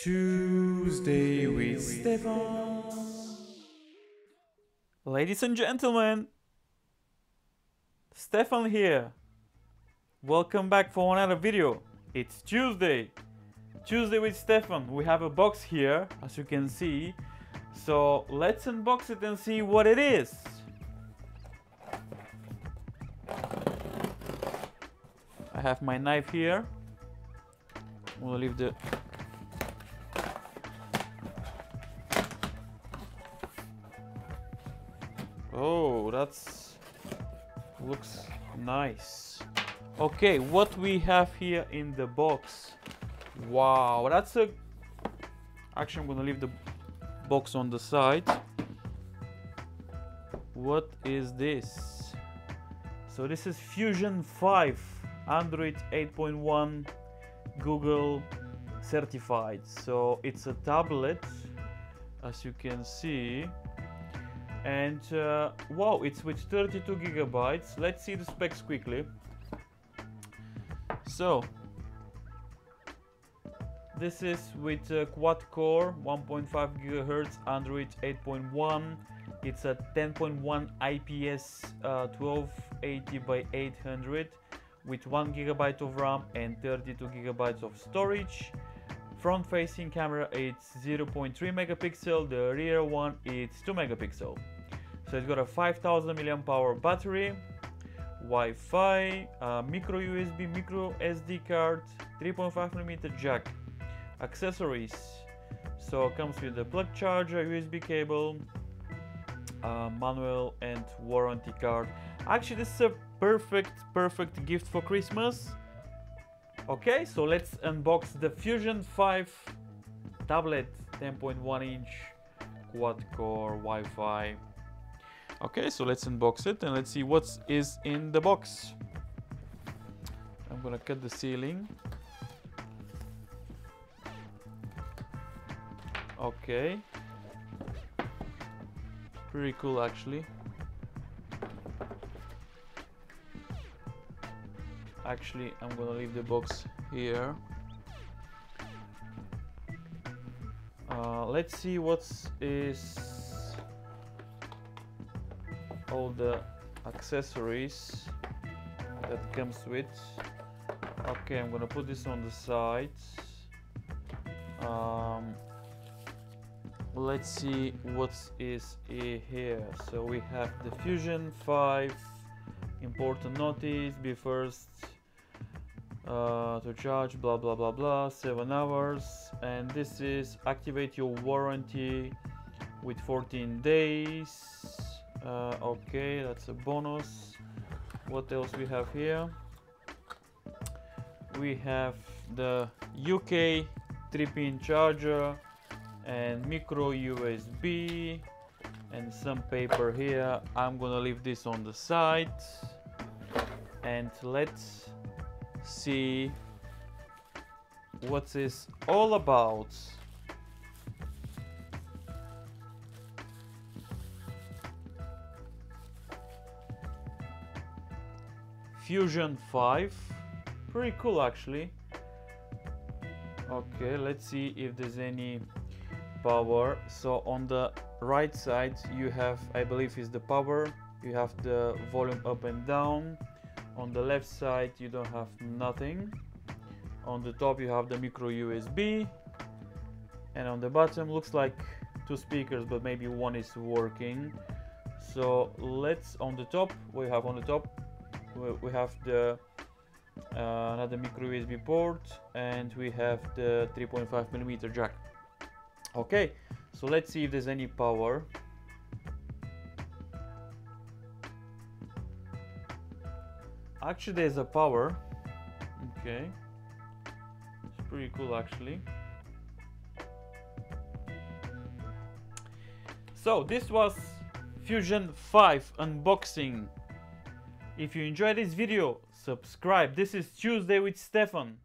Tuesday with Stefan. Ladies and gentlemen, Stefan here. Welcome back for another video. It's Tuesday with Stefan. We have a box here, as you can see. So let's unbox it and see what it is. I have my knife here. We'll leave the Oh, that's looks nice. Okay, what we have here in the box. Wow, that's a actually I'm gonna leave the box on the side. What is this? So this is Fusion 5, Android 8.1, Google certified. So it's a tablet, as you can see. And wow, it's with 32 gigabytes. Let's see the specs quickly. So this is with quad core, 1.5 gigahertz, Android 8.1. It's a 10.1 IPS 1280 by 800 with 1 gigabyte of RAM and 32 gigabytes of storage. Front facing camera, it's 0.3 megapixel, the rear one is 2 megapixel. So it's got a 5000 mAh battery, Wi-Fi, micro USB, micro SD card, 3.5mm jack. Accessories, so it comes with the plug charger, USB cable, manual and warranty card. Actually, this is a perfect gift for Christmas. Okay, so let's unbox the Fusion 5 tablet, 10.1 inch quad core Wi-Fi. Okay, so let's unbox it and let's see what is in the box. I'm gonna cut the sealing. Okay, pretty cool actually. Actually, I'm gonna leave the box here. Let's see what is all the accessories that comes with. Okay, I'm gonna put this on the side. Let's see what is here. So we have the Fusion 5. Important notice: be first to charge, blah blah blah blah, 7 hours. And this is activate your warranty with 14 days. Okay, that's a bonus. What else we have here? We have the UK 3-pin charger and micro USB and some paper here. I'm gonna leave this on the side and let's see what this all about. Fusion 5, pretty cool actually. Okay, let's see if there's any power. So on the right side you have, I believe is the power, you have the volume up and down. On the left side you don't have nothing. On the top you have the micro USB, and on the bottom looks like 2 speakers, but maybe one is working. So let's, on the top we have the another micro USB port, and we have the 3.5mm jack. Okay, so let's see if there's any power. Actually, there's a power. Okay, it's pretty cool actually. So this was Fusion 5 unboxing. If you enjoyed this video, subscribe. This is Tuesday with Stefan.